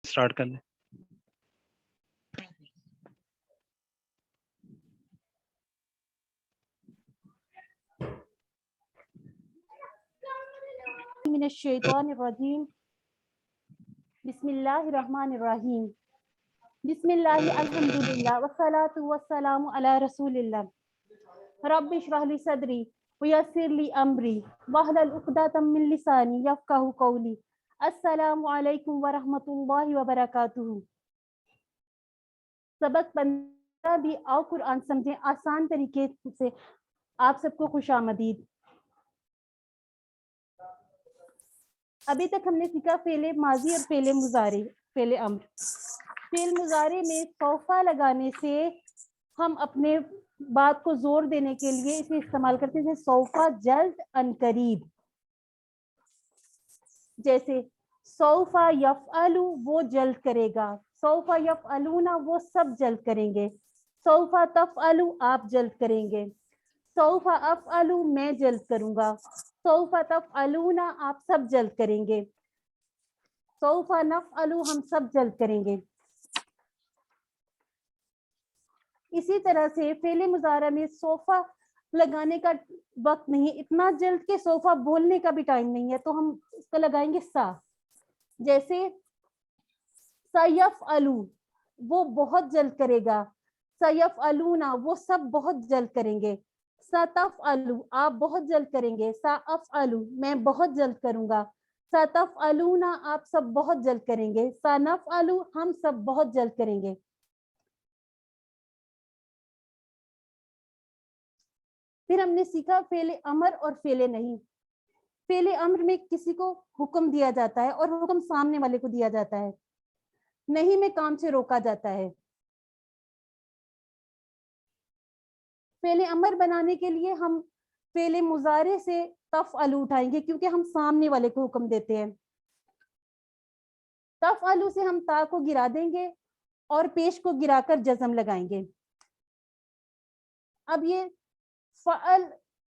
Start کر دیں. من الشیطان الرجیم. بسم اللہ الرحمن الرحیم. بسم اللہ الحمدللہ والصلاة والسلام علی رسول اللہ. رب اشرح لی صدری ویسر لی امری واحلل عقدۃ من لسانی یفقہوا قولی. السلام علیکم ورحمۃ اللہ وبرکاتہ. سبق 15 بھی آؤ قرآن سمجھیں آسان طریقے سے. آپ سب کو خوش آمدید. ابھی تک ہم نے سیکھا فعل ماضی اور فعل مضارع، فعل امر. فعل مضارع میں سوفا لگانے سے ہم اپنے بات کو زور دینے کے لیے اسے استعمال کرتے ہیں. سوفا جلد ان قریب. جیسے سوفا یفعل وہ جلد کرے گا، سوفا یفعلون وہ سب جلد کریں گے، سوفا تفعل آپ جلد کریں گے، سوفا افعل میں جلد کروں گا، سوفا تفعلون آپ سب جلد کریں گے، سوفا نفعل ہم سب جلد کریں گے. اسی طرح سے فعل مضارع میں صوفہ لگانے کا وقت نہیں، اتنا جلد کہ صوفہ بولنے کا بھی ٹائم نہیں ہے، تو ہم اس کو لگائیں گے سا. جیسے سیفعل وہ بہت جلد کرے گا، سیفعلون وہ سب بہت جلد کریں گے، ستفعل آپ بہت جلد کریں گے، سافعل میں بہت جلد کروں گا، ستفعلون آپ سب بہت جلد کریں گے، سنفعل ہم سب بہت جلد کریں گے. پھر ہم نے سیکھا فعل امر اور فعل نہیں. فعل امر میں کسی کو حکم دیا جاتا ہے اور حکم سامنے والے کو دیا جاتا ہے، نہیں میں کام سے روکا جاتا ہے. فعل امر بنانے کے لیے ہم فعل مضارع سے تفعل اٹھائیں گے کیونکہ ہم سامنے والے کو حکم دیتے ہیں. تفعل سے ہم تا کو گرا دیں گے اور پیش کو گرا کر جزم لگائیں گے. اب یہ فعل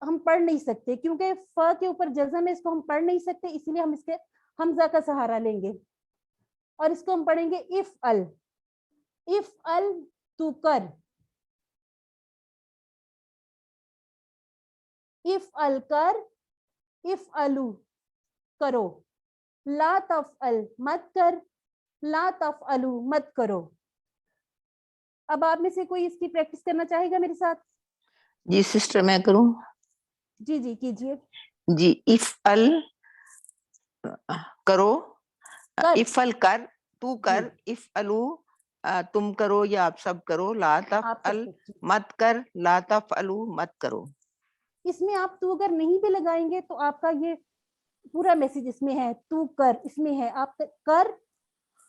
ہم پڑھ نہیں سکتے کیونکہ فا کے اوپر جزم ہے، اس کو ہم پڑھ نہیں سکتے، اس لیے ہم اس کے حمزہ کا سہارا لیں گے اور اس کو ہم پڑھیں گے افعل. افعل تو کر، افعل کر، افعلو کرو، لا تفعل مت کر، لا تفعلو مت کرو. اب آپ میں سے کوئی اس کی پریکٹس کرنا چاہے گا میرے ساتھ؟ جی سسٹر میں کروں. جی جی کیجئے. جی افعل کرو، کر افعل کر تو کر، جی افعلو تم کرو یا آپ سب کرو، لا آپ سب تفعل کچھ. مت کر، لا تفعلو مت کرو. اس میں آپ تو اگر نہیں بھی لگائیں گے تو آپ کا یہ پورا میسج اس میں ہے، تو کر اس میں ہے، آپ کر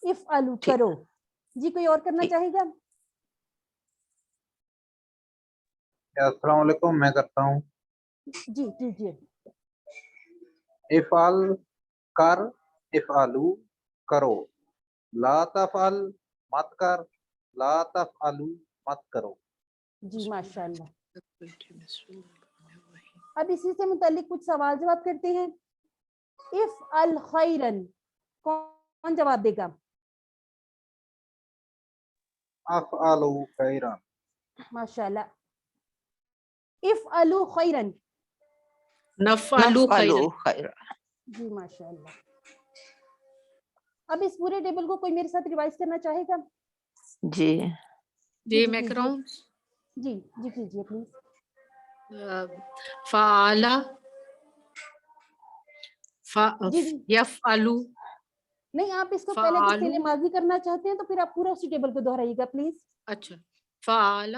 افعلو ٹھیک کرو. جی کوئی اور کرنا ٹھیک. چاہے گا؟ السلام علیکم، میں کرتا ہوں. جی کیجیے. افعل کر، افعلو کرو، لا تفعل مت کر، لا تفعلو مت کرو. جی ماشاء اللہ. اب اسی سے متعلق کچھ سوال جواب کرتے ہیں. افعل خیرن کون جواب دے گا؟ افعلو خیرا. ماشاء اللہ. افعلوا خیرن. نفعلوا نفعلو خیرا. خیرا. جی ماشاء اللہ. اب اس پورے ٹیبل کو کوئی میرے ساتھ ریوائز کرنا چاہے گا؟ جی جی میں کیجیے. کراؤں. جی جی کیجیے پلیز. فعل جی جی یفعلو. نہیں، آپ اس کو پہلے اگر فعلو فعل ماضی کرنا چاہتے ہیں تو پھر آپ پورا اسی ٹیبل کو دہرائیے گا پلیز. اچھا. فعل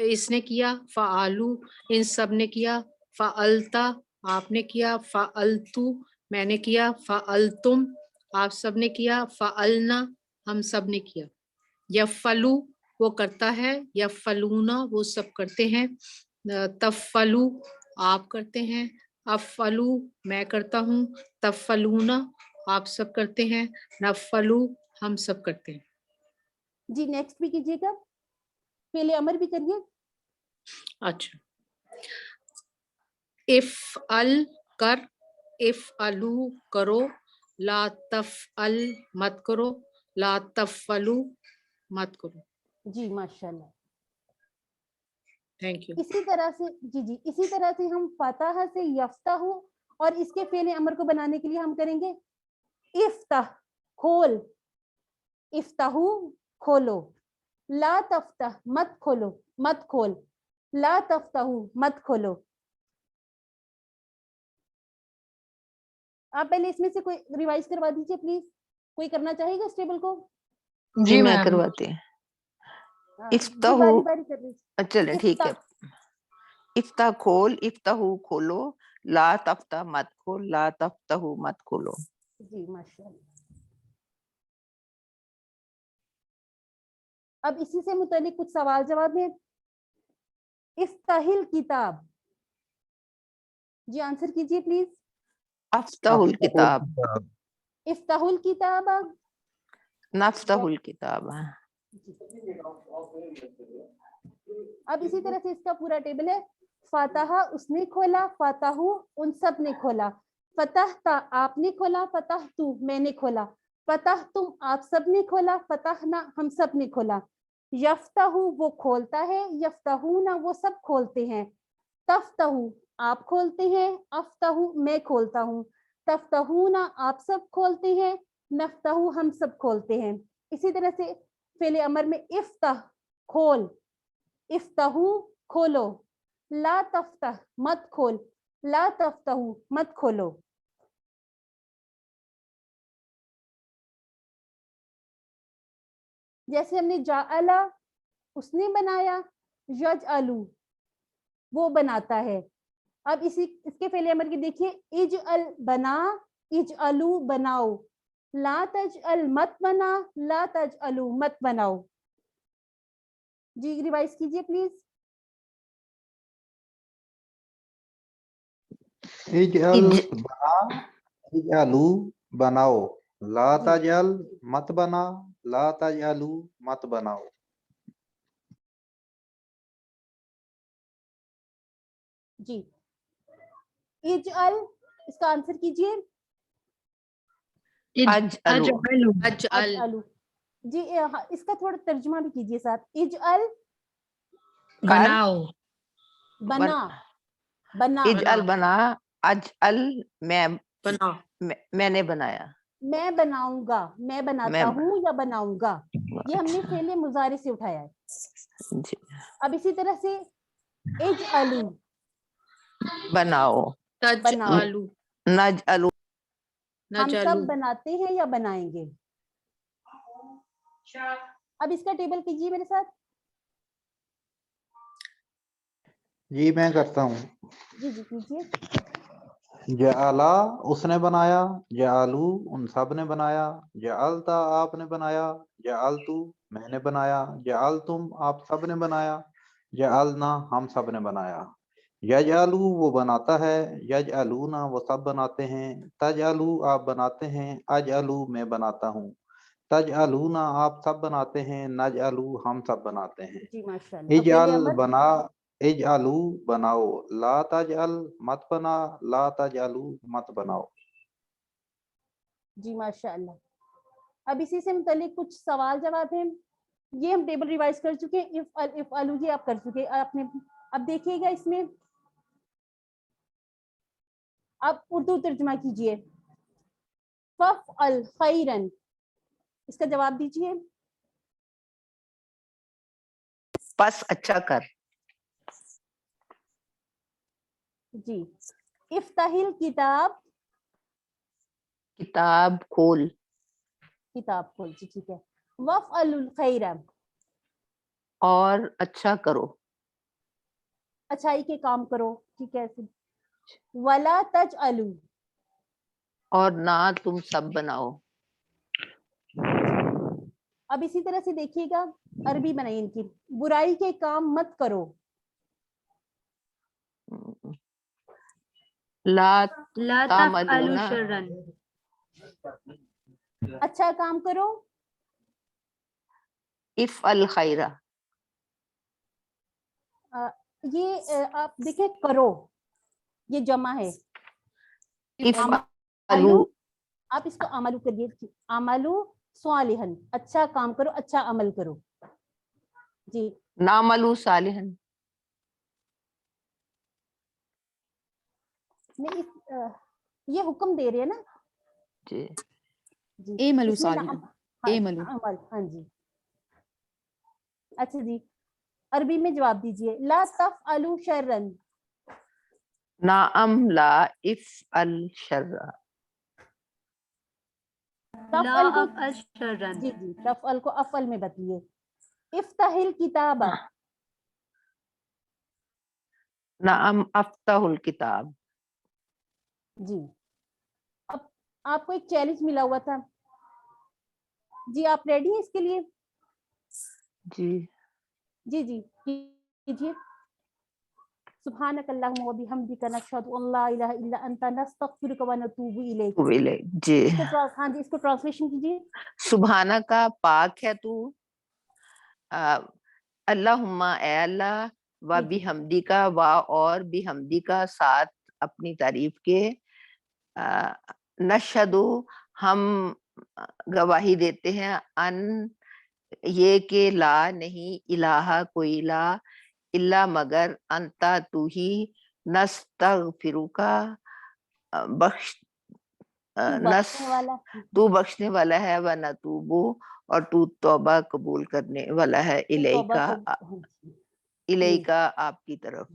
اس نے کیا، فعلو ان سب نے کیا، فعلتا آپ نے کیا، فعلتو میں نے کیا، فعلتم آپ سب نے کیا، فعلنا ہم سب نے کیا. یفعلو وہ کرتا ہے، یفعلونا وہ سب کرتے ہیں، تفعلو آپ کرتے ہیں، افعلو میں کرتا ہوں، تفعلونا آپ سب کرتے ہیں، نفعلو ہم سب کرتے ہیں. جی نیکسٹ بھی کیجیے گا، فعل امر بھی کریے. اچھا. افعل کر، افعلو کرو، لا تفعل مت کرو، ला तफअलू मत करो। जी माशाल्लाह। Thank you. इसी तरह से जी इसी तरह से हम फतह से यफ्ताहु और इसके फेल अमर को बनाने के लिए हम करेंगे इफ्ताह खोल, इफ्ताहु खोलो, ला तफ्ताह मत खोलो, मत खोल, ला तफ्ताहु मत खोलो। आप पहले इसमें से कोई रिवाइज करवा दीजिए प्लीज, कोई करना चाहेगा इस टेबल को? जी मैं करवाती हूँ। हाँ, जी, इफ्ताहु बारी बारी कर लीजिए। चले ठीक है। इफ्ता खोल, इफ्ताहु खोलो, ला तफ्ता मत खोल, ला तफ्ताहु मत खोलो। जी माशाल्लाह। अब इसी से मुतालिक कुछ सवाल जवाब है। इफ्ताहिल किताब, जी आंसर कीजिए प्लीज। अफ्ताहुल किताब, इफ्ताहुल किताब। नफ्ताहुल किताब। अब इसी तरह से इसका पूरा टेबल है। फतह उसने खोला, फतहु उन सब ने खोला, फतहता आपने खोला, फतह तू मैंने खोला, फतह तुम आप सब ने खोला, फतह ना हम सब ने खोला। यफ्ताहु वो खोलता है, यफ्ताहू ना वो सब खोलते हैं, तफ्ताहु आप खोलते हैं, अफ्ताहु मैं खोलता हूँ, तफ्ताहू ना आप सब खोलते हैं, नफ्ताहु हम सब खोलते हैं। इसी तरह से फेले अमर में इफ्ताह खोल, इफ्ताहु खोलो, ला तफ्ताह मत खोल, ला तफ्ताहु मत खोलो। जैसे हमने जाअला उसने बनाया, यजअलु वो बनाता है। अब इसके पहले अमर की देखिए, इजअल बना, इजअलु बनाओ, ला तजअल मत बना, ला तजअलु मत बनाओ। जी रिवाइज कीजिए प्लीज। इजअल बना, इजअलू बनाओ, ला जी। तजअल मत बना, ला तजअलू मत बनाओ। जी इजअल इसका आंसर कीजिए। अजअलु, अजअल अजअलु जी इसका थोड़ा तर्जुमा भी कीजिए साथ। इजअल बनाओ, बना, बना इजअल बना, अजअल बनाओ, मैंने बनाया, मैं बनाऊंगा, मैं बनाता मैं हूँ या बनाऊंगा, ये हमने फेले मुजारे से उठाया है। जी। अब इसी तरह से इजअलु बनाओ, बनाओ, तजअलु, नजअलु, हम सब नजअलु, बनाते हैं या बनाएंगे। अब इसका टेबल कीजिए मेरे साथ। जी मैं करता हूँ। जी जी कीजिए। जअला उसने बनाया, जअलू उन सब ने बनाया, जअलता आपने बनाया, जअलतू मैंने बनाया, जअलतुम आप सब ने बनाया, जअलना हम सब ने बनाया। यजअलू वो बनाता है, यजअलूना वो सब बनाते हैं, तजअलू आप बनाते हैं, अजअलू मैं बनाता हूँ, तजअलूना आप सब बनाते हैं, नजअलू हम सब बनाते हैं। जी माशाल्लाह। अब फेले इजअल अमर बना, इजअलू बनाओ, ला तजअल मत बना, ला तजअलू मत बनाओ। जी माशाल्लाह। अब इसी से मुतालिक कुछ सवाल जवाब हैं। ये हम टेबल रिवाइज कर चुके हैं। इफ अलू जी आप कर चुके हैं आपने। अब देखिएगा इसमें, अब उर्दू तर्जुमा कीजिए। फफ अल खैरन, इसका जवाब दीजिए। बस अच्छा कर, जी इफ्ताहिल किताब, किताब खोल, किताब खोल जी ठीक है। वफ अलुल खैरा, और अच्छा करो, अच्छाई के काम करो ठीक है। वला तज अलू, और ना तुम सब बनाओ। अब इसी तरह से देखिएगा अरबी बनाइए इनकी। बुराई के काम मत करो, ला ला तफ़अलु तामलूना, शर्रन, अच्छा काम करो। इफ अल खैरा, ये आप देखिए करो, ये जमा है। इफ अमलू, अलू, आप इसको अमलू करिए, अमलू स्वालिहन, अच्छा काम करो, अच्छा अमल करो। जी नामलू सालिहन। नहीं ये हुक्म दे रहे हैं ना जी जी, एमलू इसमें सालिहन, हाँ, एमलू। अमल, हाँ जी। अच्छा जी, अरबी में जवाब दीजिए। ला तफ़अलू शर्रन। नाअम ला इफ अल शर्रा। ला तफ़अल को अफ़अल शर्रन। जी जी, तफ़अल को अफ़अल में बदलिए। इफ्ताहिल किताबा। नाअम अफ्ताहुल किताब। जी अब आपको एक चैलेंज मिला हुआ था जी, आप रेडी हैं इसके लिए? जी जी जी कीजिए। सुब्हानकल्लाहुम्मा व बिहम्दिका नशहदु अन ला इलाहा इल्ला अंता नस्तगफिरुका व नतूबु इलैक। विले जी। हाँ जी, इसको ट्रांसलेशन कीजिए। सुबहाना का पाक है तू, अल्लाहुम्मा ए अल्लाह, व जी, जी। बिहम्दी का व और बिहम्दी का साथ अपनी तारीफ के, नशहदु हम गवाही देते हैं, अन ये के ला नहीं इलाहा कोई ला, इल्ला मगर अंता तू ही, नस्तगफिरुका बख्श तू नस बख्शने वाला। तू बख्शने वाला है, व नतूबू और तू तौबा कबूल करने वाला है, तौबा इलेका हाँ जी। इलेका आपकी तरफ।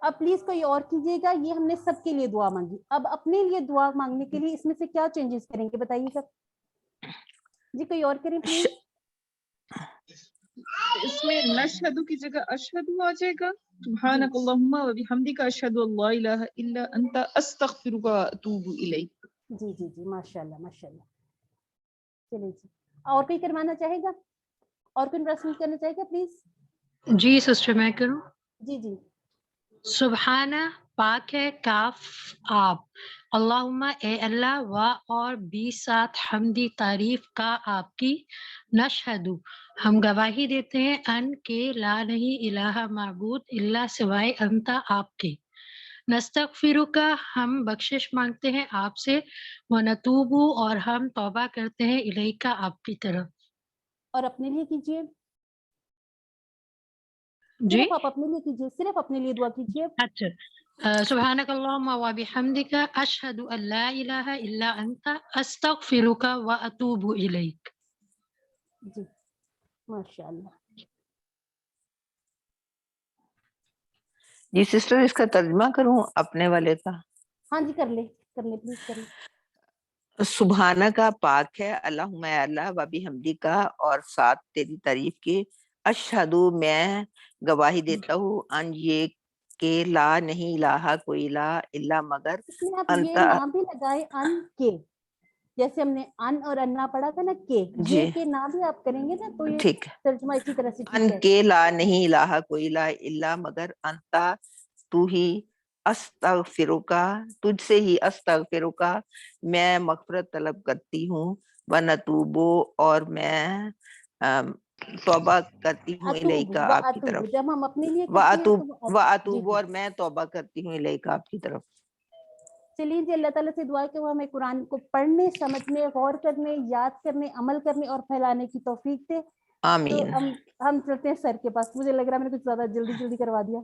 अब प्लीज कोई और कीजिएगा, ये हमने सबके लिए दुआ मांगी, अब अपने लिए दुआ मांगने के लिए इसमें से क्या चेंजेस करेंगे बताइए सब जी, कोई और करें प्लीज। इसमें नशहदु की जगह अशहदु आ जाएगा। सुब्हानकल्लाहुम्मा व बिहम्दिका अशहदु अन ला इलाहा इल्ला अंता अस्तगफिरुका व अतूबु इलैक। जी जी जी, माशाल्लाह माशाल्लाह। चलिए जी, और कोई करवाना चाहेगा? और कोई प्रश्न करना चाहेगा प्लीज? जी सिस्टर मैं करूं? जी जी सुबहाना पाक है, काफ आप, अल्लाहुम्मा ए अल्लाह, व और बी साथ हमदी तारीफ का आपकी, नशहदु हम गवाही देते हैं, अन के ला नहीं इलाहा माबूद इल्ला सिवाय अंता आपके, नस्तगफिरुका हम बख्शिश मांगते हैं आपसे, व नतूबु और हम तौबा करते हैं, इलैका आपकी तरफ। और अपने लिए कीजिए। जी सिर्फ आप अपने लिए कीजिए, सिर्फ अपने लिए दुआ कीजिए। अच्छा। सुब्हानकल्लाहुम्मा व बिहम्दिका अशहदु अन ला इलाहा इल्ला अंता अस्तगफिरुका व अतूबु इलैक। जी माशाल्लाह। जी सिस्टर, इसका तर्जुमा करूं अपने वाले का? हाँ जी, कर ले प्लीज कर ले। सुबहाना का पाक है, अल्लाहुम्मा अल्लाह, व बिहम्दी का और साथ तेरी तारीफ के, अशहदु मैं गवाही देता हूँ, अन ये के ला नहीं इलाहा कोई ला इल्ला मगर इसमें आप ये अंता। ना भी लगाए अन के, जैसे हमने अन और अन्ना पढ़ा था ना, के जी ये के ना भी आप करेंगे ना तो ये ठीक है। तर्जुमा इसी तरह से अन ठीक है। के ला नहीं इलाहा कोई ला इल्ला मगर अंता तू ही, अस्तगफिरुका तुझसे ही, अस्तगफिरुका मैं मगफरत तलब करती हूँ, व नतूबो और मैं तौबा करती हूँ, इलैका आपकी अतूबु तरफ, जब हम अपने लिए व करते हैं अतूब तो व जी अतूबो जी। और मैं तौबा करती हूँ, इलैका आपकी तरफ। चलिए जी, अल्लाह ताला से दुआ है कि वो हमें कुरान को पढ़ने, समझने, गौर करने, याद करने, अमल करने और फैलाने की तौफीक दे। तो आमीन। हम चलते हैं सर के पास, मुझे लग रहा है मैंने कुछ ज्यादा जल्दी करवा दिया।